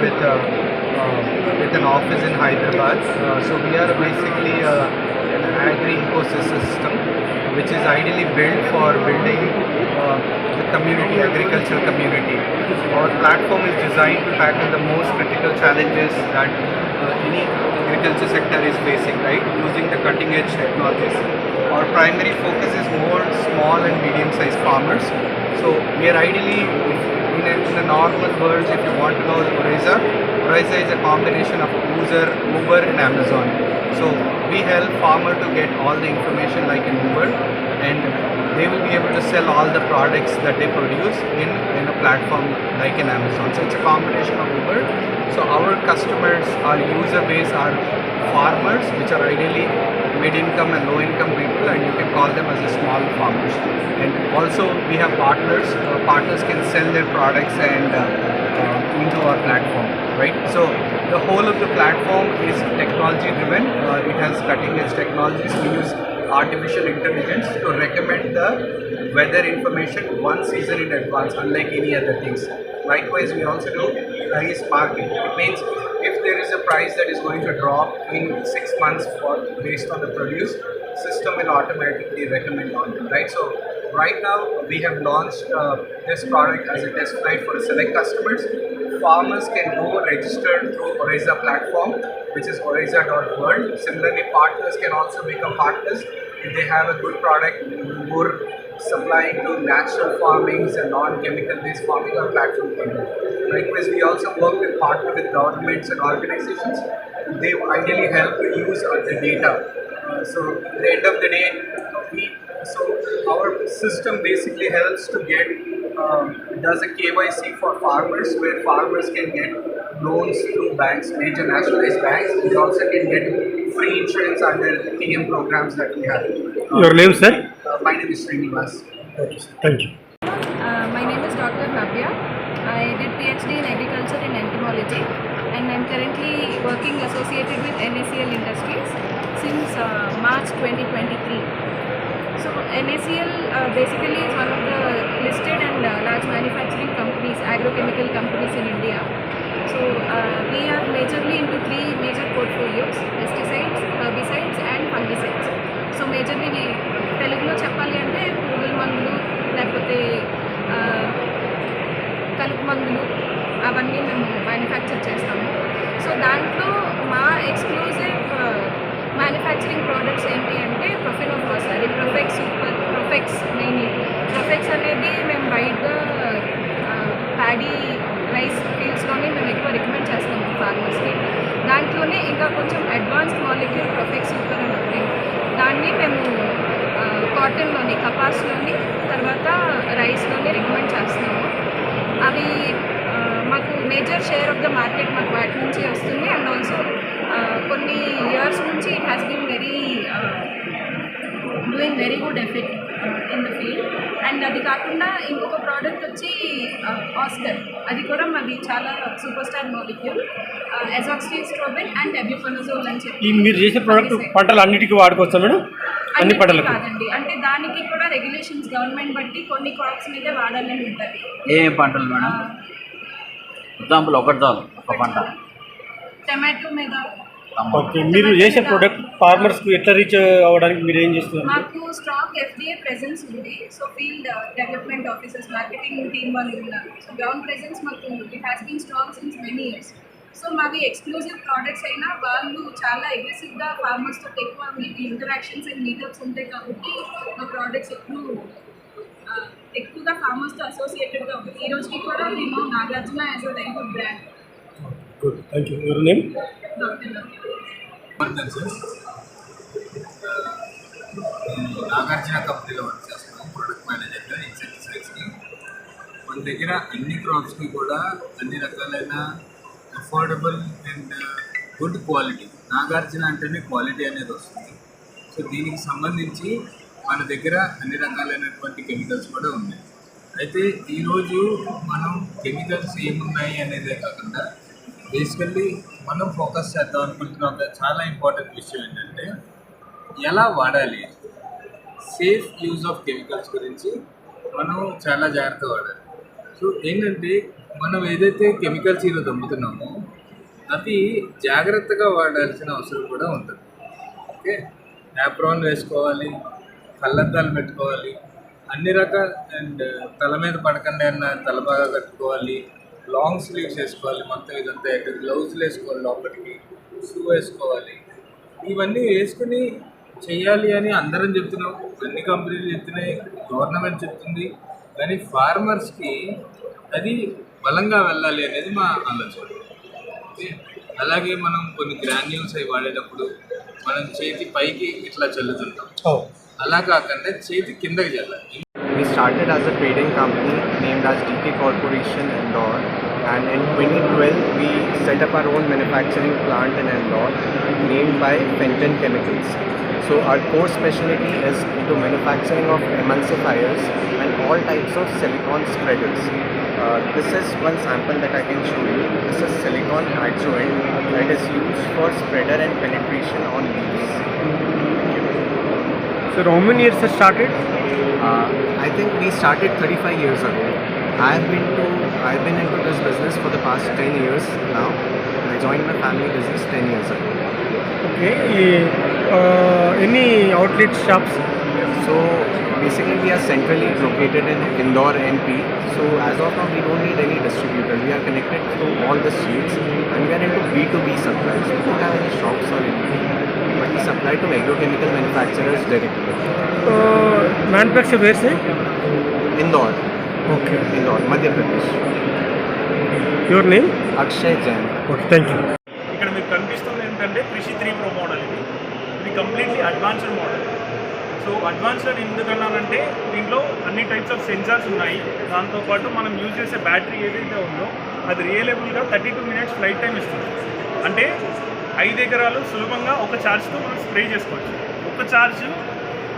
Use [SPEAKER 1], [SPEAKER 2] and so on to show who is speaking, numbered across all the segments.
[SPEAKER 1] with an office in Hyderabad. So we are basically an agri ecosystem which is ideally built for building the community, agricultural community. Our platform is designed to tackle the most critical challenges that any agriculture sector is facing, right? Using the cutting edge technologies. Our primary focus is more small and medium sized farmers. So we are ideally in a normal world. If you want to know Oriza is a combination of Uber and Amazon. So we help farmer to get all the information like in Uber, and they will be able to sell all the products that they produce in a platform like in Amazon. So it's a combination of Uber. So our customers, our user base are farmers, which are ideally mid-income and low-income people, and you can call them as a small farmers. And also we have partners. Partners can sell their products and into our platform, right? So the whole of the platform is technology driven. It has cutting edge technologies. We use artificial intelligence to recommend the weather information one season in advance, unlike any other things. Likewise, we also do price market. It means if there is a price that is going to drop in 6 months based on the produce, system will automatically recommend on it, right? So right now we have launched this product as a test flight for select customers. Farmers can go register through Oriza platform, which is oriza.world. Similarly, partners can also become partners if they have a good product, more supplying to natural farmings and non-chemical based farming. Our platform can do. Likewise, we also work with partner with governments and organizations. They ideally help to use the data. So at the end of the day, our system basically helps to get does a KYC for farmers, where farmers can get loans through banks, major nationalized banks. They also can get free insurance under the TM programs that we have.
[SPEAKER 2] Your name, sir?
[SPEAKER 1] My name is Srinivas.
[SPEAKER 2] Okay, sir. Thank you.
[SPEAKER 3] My name is Dr. Navya. I did PhD in agriculture and entomology, and I'm currently working associated with NACL Industries since March 2023. So NACL basically is one of the listed and large manufacturing companies, agrochemical companies in India. So we are majorly into three major portfolios: pesticides, herbicides and fungicides. So majorly తెలుగులో చెప్పాలి అంటే పురుగుల మందులు, లేకపోతే కలుపు మందులు, అవన్నీ మేము మ్యానుఫ్యాక్చర్ చేస్తాము. సో దాంట్లో మా ఎక్స్క్లూజివ్ మ్యానుఫ్యాక్చరింగ్ ప్రోడక్ట్స్ ఏంటి అంటే ప్రొఫెనోఫాస్, అది ప్రొఫెక్స్ సూపర్, ప్రొఫెక్స్ మెయిన్లీ. ప్రొఫెక్స్ అనేది మేము వైడ్గా ప్యాడీ రైస్ ఫీల్డ్స్లోనే మేము ఎక్కువ రికమెండ్ చేస్తాము ఫార్మర్స్కి. దాంట్లోనే ఇంకా కొంచెం అడ్వాన్స్డ్ మాలిక్యూల్ ప్రొఫెక్స్ సూపర్ అని ఉంది. దాన్ని మేము కాటన్లోని, కపాస్లోని, తర్వాత రైస్లోని రికమెండ్ చేస్తున్నాము. అవి మాకు major share of the market మాకు వాటి నుంచి వస్తుంది. అండ్ ఆల్సో కొన్ని ఇయర్స్ నుంచి it has been doing very good effect in the field. అండ్ అది కాకుండా ఇంకొక ప్రోడక్ట్ వచ్చి ఆస్కర్, అది కూడా మాది చాలా సూపర్ స్టార్ మాలిక్యూల్, ఎజాక్సిస్ట్రోబిన్ అండ్ ఎబ్యూఫెనజోల్ అని చెప్పి.
[SPEAKER 2] మీరు చేసే ప్రోడక్ట్ పంటలు అన్నిటికీ వాడుకోవచ్చా మేడం? అన్ని పంటలు
[SPEAKER 3] కాదండి, అంటే దానికి కూడా రెగ్యులేషన్స్ గవర్నమెంట్ బట్టి కొన్ని క్రాప్స్ మీద వాడాలని ఉంటుంది.
[SPEAKER 4] ఏ పంటలు మేడం? ఎగ్జాంపుల్ ఒకటి చాలు, ఒక పంట.
[SPEAKER 3] టమాటో మీద.
[SPEAKER 2] ఓకే, మీరు చేసే ప్రోడక్ట్ ఫార్మర్స్కి ఎట్లా రీచ్ అవ్వడానికి మీరు ఏం చేస్తున్నారు?
[SPEAKER 3] మాకు స్ట్రాంగ్ FDA ప్రెజెన్స్ ఉంది. So field development officers, marketing team వాళ్ళు ఉన్నారు. సో గ్రౌండ్ ప్రెజెన్స్ మాకు it has been strong since many years. So మావి ఎక్స్క్లూజివ్ ప్రోడక్ట్స్ అయినా వాళ్ళు చాలా అగ్రెసివ్గా ఫార్మర్స్తో ఎక్కువ ఇంటరాక్షన్స్ అండ్ మీటప్స్ ఉంటాయి కాబట్టి మా ప్రోడక్ట్స్ ఎక్కువగా ఫార్మర్స్తో అసోసియేటెడ్గా ఉంటుంది. ఈ రోజుకి కూడా మేము Nagarjuna as a very good brand.
[SPEAKER 2] Good, thank you. Your name?
[SPEAKER 3] Doctor
[SPEAKER 5] Nagarjuna కంపెనీలో వర్క్ చేస్తున్నాం, ప్రొడక్ట్ మేనేజర్గా ఇన్సెక్టిసైడ్స్కి. మన దగ్గర అన్ని క్రాప్స్కి కూడా అన్ని రకాలైన affordable and good quality, Nagarjuna అంటేనే క్వాలిటీ అనేది వస్తుంది. సో దీనికి సంబంధించి మన దగ్గర అన్ని రకాలైనటువంటి కెమికల్స్ కూడా ఉన్నాయి. అయితే ఈరోజు మనం కెమికల్స్ ఏమున్నాయి అనేదే కాకుండా బేసికల్లీ మనం ఫోకస్ చేద్దాం అనుకుంటున్న ఒక చాలా ఇంపార్టెంట్ విషయం ఏంటంటే ఎలా వాడాలి. సేఫ్ యూజ్ ఆఫ్ కెమికల్స్ గురించి మనం చాలా జాగ్రత్తగా వాడాలి. సో ఏంటంటే మనం ఏదైతే కెమికల్స్ ఈరోజు అమ్ముతున్నామో అవి జాగ్రత్తగా వాడాల్సిన అవసరం కూడా ఉంటుంది. ఓకే, యాప్రాన్ వేసుకోవాలి, కళ్ళద్దాలు పెట్టుకోవాలి, అన్ని రకాల అండ్ తల మీద పడకుండా అన్న తల బాగా కట్టుకోవాలి, లాంగ్ స్లీవ్స్ వేసుకోవాలి, మొత్తం ఇదంతా గ్లౌజులు వేసుకోవాలి, లోపలికి షూ వేసుకోవాలి. ఇవన్నీ వేసుకుని చెయ్యాలి అని అందరం చెప్తున్నాం, అన్ని కంపెనీలు చెప్తున్నాయి, గవర్నమెంట్ చెప్తుంది. కానీ ఫార్మర్స్కి అది బలంగా వెళ్ళాలి అనేది మా ఆలోచన. అలాగే మనం కొన్ని గ్రాన్యూల్స్ అవి వాడేటప్పుడు మనం చేతి పైకి ఇట్లా చల్లుతుంటాం, అలా కాకుండా చేతి కిందకి చల్లాలి.
[SPEAKER 1] We started as a trading company named as DK Corporation Indore, and in 2012 we set up our own manufacturing plant in Indore named by Fenton Chemicals. So our core specialty is into manufacturing of emulsifiers and all types of silicone spreaders. This is one sample that I can show you. This is silicone adjuvant that is used for spreader and penetration on leaves.
[SPEAKER 2] So how many years has started?
[SPEAKER 1] I think we started 35 years ago. I've been into this business for the past 10 years now. I joined my family business 10 years ago.
[SPEAKER 2] Okay. Any outlet shops?
[SPEAKER 1] So basically we are centrally located in Indore, MP. So as of now we don't need any distributor. We are connected to all the streets and we are into B2B supplies. We don't have any shops or anything, but we supply to agrochemical manufacturers directly.
[SPEAKER 2] Manufacture where say?
[SPEAKER 1] Indore,
[SPEAKER 2] Okay.
[SPEAKER 1] Indore, Madhya Pradesh.
[SPEAKER 2] Your name?
[SPEAKER 1] Akshay Jain.
[SPEAKER 2] Okay, thank you.
[SPEAKER 6] ఇక్కడ మీకు కనిపిస్తుంది ఏంటంటే Krishi 3 Pro model ఇది completely advanced model. So advanced ఎందుకన్నానంటే దీంట్లో అన్ని types of sensors ఉన్నాయి. దాంతోపాటు మనం యూజ్ చేసే బ్యాటరీ ఏదైతే ఉందో అది రియలబుల్గా 32 minutes ఫ్లైట్ టైం ఇస్తుంది. అంటే 5 ఎకరాలు సులభంగా ఒక ఛార్జ్తో మనం స్ప్రే చేసుకోవచ్చు. ఒక ఛార్జ్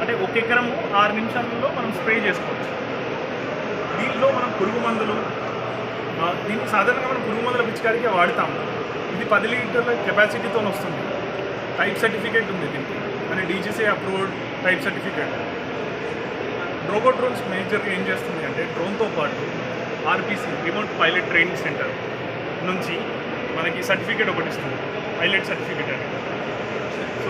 [SPEAKER 6] అంటే 1 ఎకరము 6 నిమిషాలలో మనం స్ప్రే చేసుకోవచ్చు. దీంట్లో మనం పురుగు మందులు దీన్ని సాధారణంగా మనం పురుగు మందుల పిచికారికే వాడతాము. ఇది 10 లీటర్ల కెపాసిటీతో వస్తుంది. టైప్ సర్టిఫికేట్ ఉంది దీనికి, అంటే DGC approved type certificate. Drogo drones మేజర్గా ఏం చేస్తుంది అంటే డ్రోన్తో పాటు RPC remote pilot training centre నుంచి మనకి సర్టిఫికేట్ ఒకటి ఇస్తుంది, పైలట్ సర్టిఫికేట్ అని. సో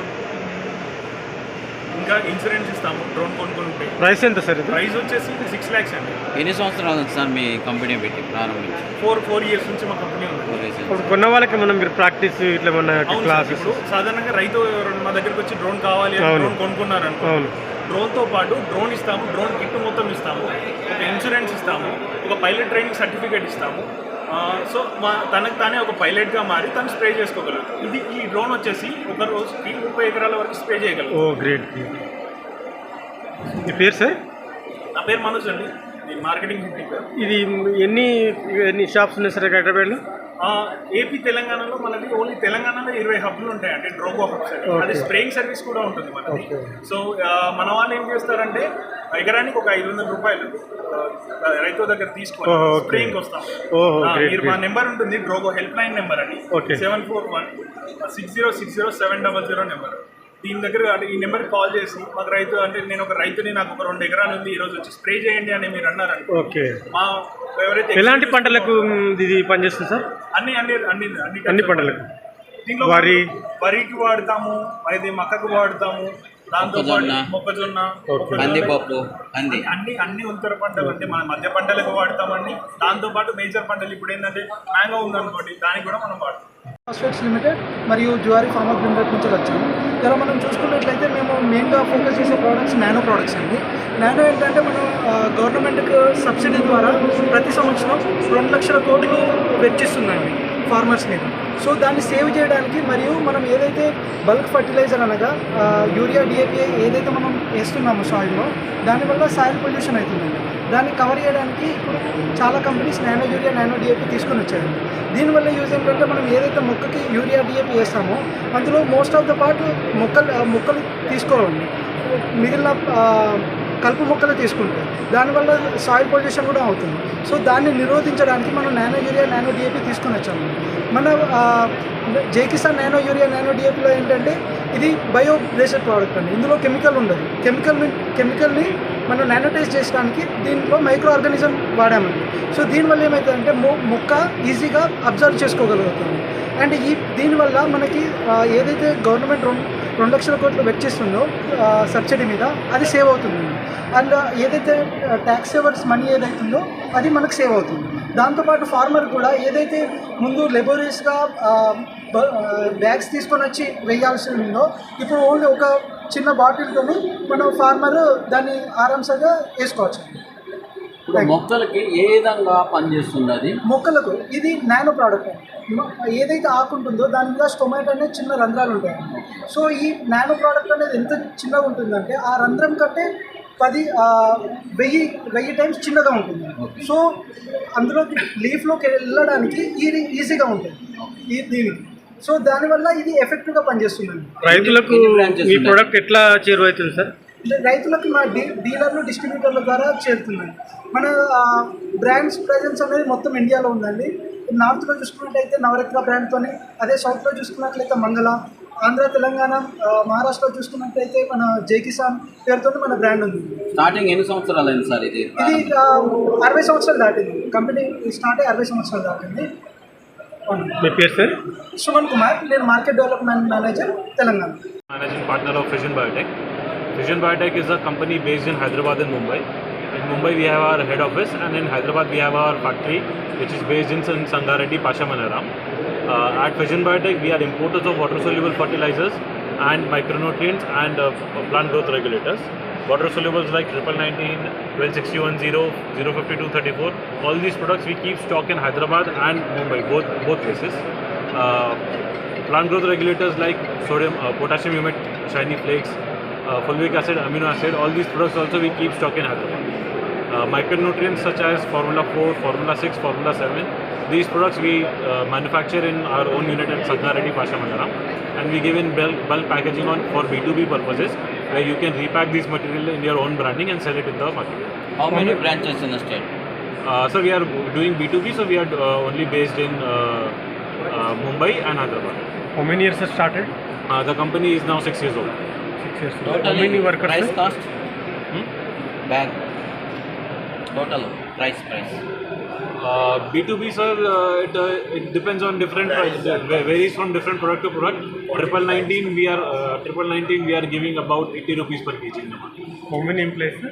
[SPEAKER 6] ఇంకా ఇన్సూరెన్స్ ఇస్తాము డ్రోన్ కొనుక్కుంటే.
[SPEAKER 2] ప్రైస్ ఎంత సార్ ఇది?
[SPEAKER 6] ప్రైస్ వచ్చేసి 6 lakhs అండి.
[SPEAKER 4] ఎన్ని సంవత్సరాలు ఉంది సార్ మీ కంపెనీ పెట్టి ప్రారంభించి?
[SPEAKER 6] 4 years నుంచి మా కంపెనీ ఉంది.
[SPEAKER 2] ఇప్పుడు కొన్న వాళ్ళకి మనం మీరు ప్రాక్టీస్ ఇట్లా మన క్లాసెస్
[SPEAKER 6] ఇప్పుడు సాధారణంగా రైతు ఎవరైనా మా దగ్గరికి వచ్చి డ్రోన్ కావాలి అని
[SPEAKER 2] అవును.
[SPEAKER 6] డ్రోన్ కొనుక్కున్నారనుకో,
[SPEAKER 2] అవును.
[SPEAKER 6] డ్రోన్తో పాటు డ్రోన్ ఇస్తాము, డ్రోన్ కిట్ మొత్తం ఇస్తాము, ఒక ఇన్సూరెన్స్ ఇస్తాము, ఒక పైలట్ ట్రైనింగ్ సర్టిఫికేట్ ఇస్తాము. సో తనకు తానే ఒక పైలట్గా మారి తను స్ప్రే చేసుకోగలరు. ఈ డ్రోన్ వచ్చేసి ఒక రోజుకి 30 ఎకరాల వరకు స్ప్రే చేయగలరు.
[SPEAKER 2] ఓ గ్రేట్. మీ పేరు సార్?
[SPEAKER 6] నా పేరు మనోజ్ అండి, నేను మార్కెటింగ్ ఎగ్జిక్యూటివ్.
[SPEAKER 2] ఇది ఎన్ని షాప్స్ ఉన్నాయి సార్ హైదరాబాద్లో?
[SPEAKER 6] ఏపీ తెలంగాణలో మనది ఓన్లీ తెలంగాణలో 20 హబ్లు ఉంటాయి, అంటే డ్రోగో హబ్స్. అది స్ప్రేయింగ్ సర్వీస్ కూడా ఉంటుంది మనది. సో మన వాళ్ళు ఏం చేస్తారంటే ఎకరానికి ఒక 500 రూపాయలు రైతు దగ్గర తీసుకొని స్ప్రేయింగ్కి వస్తాం. మీరు మా నెంబర్ ఉంటుంది, డ్రోగో హెల్ప్ లైన్ నెంబర్ అని, 741-6060-700 నెంబర్. దీని దగ్గర అంటే ఈ నెంబర్కి కాల్ చేసి మాకు రైతు అంటే నేను ఒక రైతుని, నాకు ఒక 2 ఎకరాలు ఉంది, ఈరోజు వచ్చి స్ప్రే చేయండి అని మీరు అన్నారంటే
[SPEAKER 2] ఓకే.
[SPEAKER 6] మా ఎవరైతే
[SPEAKER 2] ఎలాంటి పంటలకు ఇది పనిచేస్తుంది సార్?
[SPEAKER 6] అన్ని పంటలకు. దీంట్లో వరికి వాడతాము, అయితే మక్కకు వాడతాము, దాంతోపాటు మొక్కజొన్న,
[SPEAKER 4] కందిపప్పు,
[SPEAKER 6] అన్ని ఉత్తర పంటలు అంటే మన మధ్య పంటలకు వాడతామండి. దాంతోపాటు మేజర్ పంటలు ఇప్పుడు ఏంటంటే మ్యాంగో ఉందనుకోండి, దానికి కూడా మనం వాడతాం.
[SPEAKER 7] ఫాస్ఫేట్స్ లిమిటెడ్ మరియు జువారీ ఫార్మా లిమిటెడ్ నుంచి వచ్చాము. ఇలా మనం చూసుకున్నట్లయితే మేము మెయిన్గా ఫోకస్ చేసే ప్రోడక్ట్స్ నానో ప్రోడక్ట్స్ అండి. నానో ఏంటంటే మనం గవర్నమెంట్కి సబ్సిడీ ద్వారా ప్రతి సంవత్సరం 2 లక్షల కోట్లు వెచ్చిస్తుందండి ఫార్మర్స్ మీద. సో దాన్ని సేవ్ చేయడానికి మరియు మనం ఏదైతే బల్క్ ఫర్టిలైజర్ అనగా యూరియా, డిఏపి ఏదైతే మనం వేస్తున్నామో సాయిల్లో, దానివల్ల సాయిల్ పొల్యూషన్ అవుతుందండి. దాన్ని కవర్ చేయడానికి ఇప్పుడు చాలా companies nano urea, nano DAP తీసుకొని వచ్చారు. దీనివల్ల యూజ్ ఏంటంటే మనం ఏదైతే మొక్కకి యూరియా, డిఏపి వేస్తామో అందులో మోస్ట్ ఆఫ్ ద పార్ట్ మొక్కలు తీసుకోవాలి, మిగిలిన కలుపు మొక్కలు తీసుకుంటాయి. దానివల్ల సాయిల్ పొల్యూషన్ కూడా అవుతుంది. సో దాన్ని నిరోధించడానికి మనం నానో యూరియా, నానో డిఏపి తీసుకొని వచ్చాము. మన జై కిసాన్ నానో యూరియా నానో డిఏపిలో ఏంటంటే ఇది బయో బేస్డ్ ప్రోడక్ట్ అండి. ఇందులో కెమికల్ ఉండదు. కెమికల్ని మనం నానోటైజ్ చేయడానికి దీంట్లో మైక్రో ఆర్గానిజం వాడామండి. సో దీనివల్ల ఏమవుతుందంటే మొక్క ఈజీగా అబ్జర్వ్ చేసుకోగలుగుతుంది. అండ్ దీనివల్ల మనకి ఏదైతే గవర్నమెంట్ 2 లక్షల కోట్లు వెచ్చిస్తుందో సబ్సిడీ మీద అది సేవ్ అవుతుంది. అండ్ ఏదైతే ట్యాక్స్ సేవర్స్ మనీ ఏదైతుందో అది మనకు సేవ్ అవుతుంది. దాంతోపాటు ఫార్మర్ కూడా ఏదైతే ముందు లెబోరియస్గా బ్యాగ్స్ తీసుకొని వచ్చి వేయాల్సి ఉందో ఇప్పుడు ఓన్లీ ఒక చిన్న బాటిల్తోని మనం ఫార్మర్ దాన్ని ఆరాంసగా వేసుకోవచ్చు.
[SPEAKER 4] మొక్కలకి ఏ విధంగా పనిచేస్తుంది అది?
[SPEAKER 7] మొక్కలకు ఇది నానో ప్రోడక్ట్. ఏదైతే ఆకు ఉంటుందో దాని మీద స్టొమాటో అనేది చిన్న రంధ్రాలు ఉంటాయండి. సో ఈ నానో ప్రోడక్ట్ అనేది ఎంత చిన్నగా ఉంటుందంటే ఆ రంధ్రం కంటే 10,000 టైమ్స్ చిన్నగా ఉంటుంది. సో అందులోకి లీఫ్లోకి వెళ్ళడానికి ఇది ఈజీగా ఉంటుంది దీనికి. సో దానివల్ల ఇది ఎఫెక్టివ్గా పనిచేస్తుందండి.
[SPEAKER 2] రైతులకు ఈ ప్రోడక్ట్ ఎట్లా చేరువవుతుంది సార్?
[SPEAKER 7] రైతులకు మా డీలర్లు డిస్ట్రిబ్యూటర్ల ద్వారా చేరుతుందండి. మన బ్రాండ్స్ ప్రెజెన్స్ అనేది మొత్తం ఇండియాలో ఉందండి. నార్త్లో చూసుకున్నట్టయితే నవరత్న బ్రాండ్తోనే, అదే సౌత్లో చూసుకున్నట్లయితే మంగళ, ఆంధ్ర తెలంగాణ మహారాష్ట్రలో చూసుకున్నట్లయితే మన జై కిసాన్ పేరుతో మన బ్రాండ్ ఉంది.
[SPEAKER 4] స్టార్టింగ్ ఎన్ని సంవత్సరాలు అయింది సార్ ఇది?
[SPEAKER 7] 60 సంవత్సరాలు దాటింది. కంపెనీ స్టార్ట్ అయ్యి 60 సంవత్సరాలు దాటింది.
[SPEAKER 2] మీ పేరు సార్?
[SPEAKER 7] సుమన్ కుమార్. నేను market development manager, Telangana.
[SPEAKER 6] Managing partner of Fission Biotech. Fission Biotech is a company based in Hyderabad and Mumbai. In Mumbai we have our head office, and in Hyderabad we have our factory which is based in Sangareddy, Pashamanaram. At Fission Biotech we are importers of water soluble fertilizers and micronutrients and plant growth regulators. Water solubles like 999, 12610, 05234. All these products we keep stock in Hyderabad and Mumbai, both places. Plant growth regulators like sodium, potassium humate, shiny flakes, fulvic acid, amino acid, all these products also we keep stock in Hyderabad. Micronutrients such as Formula 4, Formula 6, Formula 7, these products we manufacture in our own unit at Sangareddy, Pashamanaram, and we give in bulk packaging for B2B purposes, where you can repack these material in your own branding and sell it in the market.
[SPEAKER 4] How many branches in the state?
[SPEAKER 6] So we are doing B2B, so we are only based in Mumbai and Hyderabad.
[SPEAKER 2] How many years has started?
[SPEAKER 6] The company is now 6 years old.
[SPEAKER 2] 6 years. How
[SPEAKER 4] Total
[SPEAKER 2] many workers?
[SPEAKER 4] price
[SPEAKER 2] sir?
[SPEAKER 4] cost? Bag. Total price.
[SPEAKER 6] B2B, sir, it depends on different prices. It varies from different product to product. 999 we are giving about 80 rupees per kg in the market.
[SPEAKER 2] How many employees? Sir?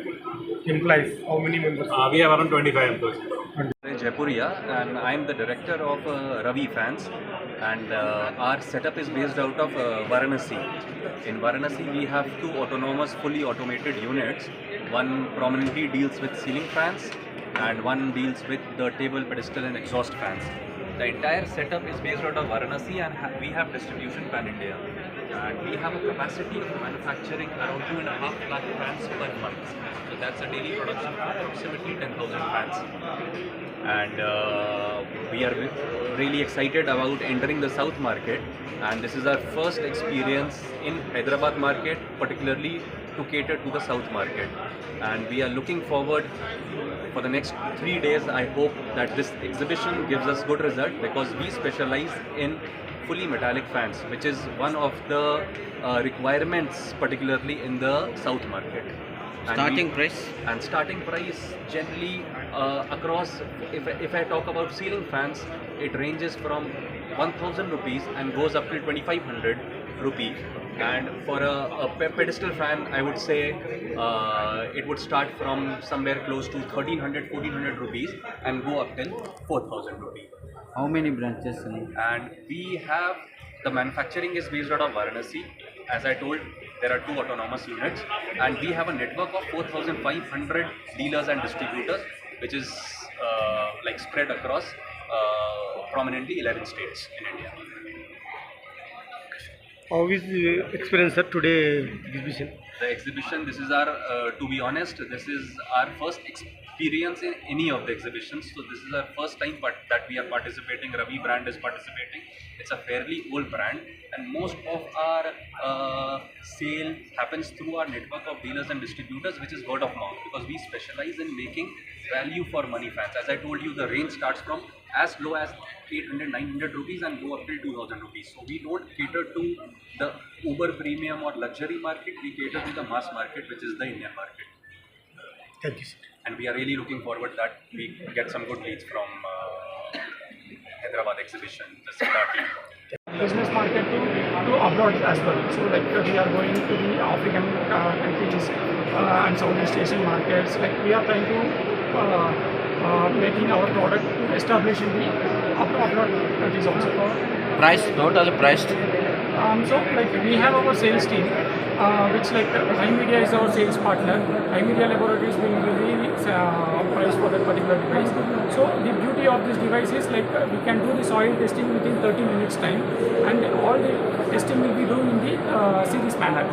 [SPEAKER 2] Employees. How many members?
[SPEAKER 6] We have around 25 employees.
[SPEAKER 8] Jaipuria, and I'm the director of Ravi Fans, and our setup is based out of Varanasi. In Varanasi we have 2 autonomous fully automated units. One prominently deals with ceiling fans and one deals with the table, pedestal and exhaust fans. The entire setup is based out of Varanasi, and we have distribution pan India, and we have a capacity of manufacturing around 2.5 lakh fans per month. So that's a daily production of approximately 10,000 fans. And we are really excited about entering the South market, and this is our first experience in Hyderabad market, particularly to cater to the South market. And we are looking forward for the next 3 days. I hope that this exhibition gives us good result, because we specialize in fully metallic fans, which is one of the requirements particularly in the South market.
[SPEAKER 4] Starting price?
[SPEAKER 8] And starting price generally across, if I talk about ceiling fans, it ranges from 1000 rupees and goes up to 2500 rupee. And for a pedestal fan, I would say it would start from somewhere close to 1300-1400 rupees and go up till 4000 rupees.
[SPEAKER 4] How many branches?
[SPEAKER 8] And we have, the manufacturing is based out of Varanasi. As I told, there are 2 autonomous units, and we have a network of 4500 dealers and distributors, which is like spread across prominently 11 states in India.
[SPEAKER 2] How is the experience, sir, today exhibition?
[SPEAKER 8] The exhibition, this is our, to be honest, this is our first experience in any of the exhibitions. So this is our first time that we are participating. Ravi brand is participating. It's a fairly old brand, and most of our sale happens through our network of dealers and distributors, which is word of mouth, because we specialize in making value for money fans. As I told you, the range starts from as low as 800, 900 rupees and go up till 2000 rupees. So we don't cater to the uber premium or luxury market, we cater to the mass market, which is the Indian market.
[SPEAKER 2] Thank you, sir.
[SPEAKER 8] And we are really looking forward that we get some good leads from Hyderabad exhibition, the Siddharth team.
[SPEAKER 9] Business market to abroad as well. So like we are going to the African countries and Southeast Asian markets. Like we are trying to making our product to establish in the abroad countries also.
[SPEAKER 4] Price, total price.
[SPEAKER 9] So like we have our sales team, which like iMedia is our sales partner. iMedia Laboratories will be the price for that particular device. So the beauty of this device is like we can do the soil testing within 30 minutes time, and all the testing will be done in the series manner.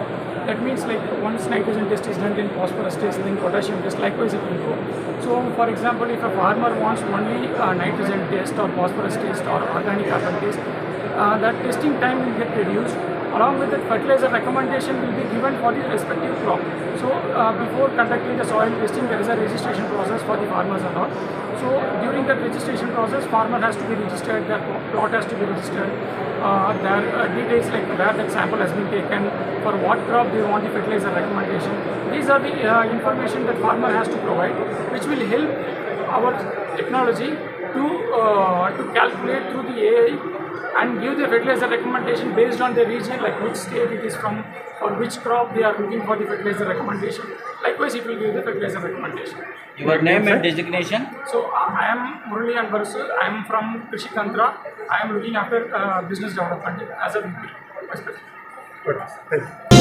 [SPEAKER 9] That means like once nitrogen test is done, then phosphorus test, then potassium test, likewise it will go. So for example, if a farmer wants only nitrogen test or phosphorus test or organic carbon test, that testing time will get reduced. Along with that, fertilizer recommendation will be given for the respective crop. So before conducting the soil testing, there is a registration process for the farmers and all. So during that registration process, farmer has to be registered, their plot has to be registered, their details like where that sample has been taken, for what crop they want the fertilizer recommendation. These are the information that farmer has to provide, which will help our technology to calculate through the AI and give the fertilizer recommendation based on the region, like which state it is from or which crop they are looking for the fertilizer recommendation. Likewise, it will give the fertilizer recommendation.
[SPEAKER 4] Your name and designation?
[SPEAKER 9] So, I am Murali Anvarsu. I am from Krishi Tantra. I am looking after business development as a VP.
[SPEAKER 2] Good. Thank you.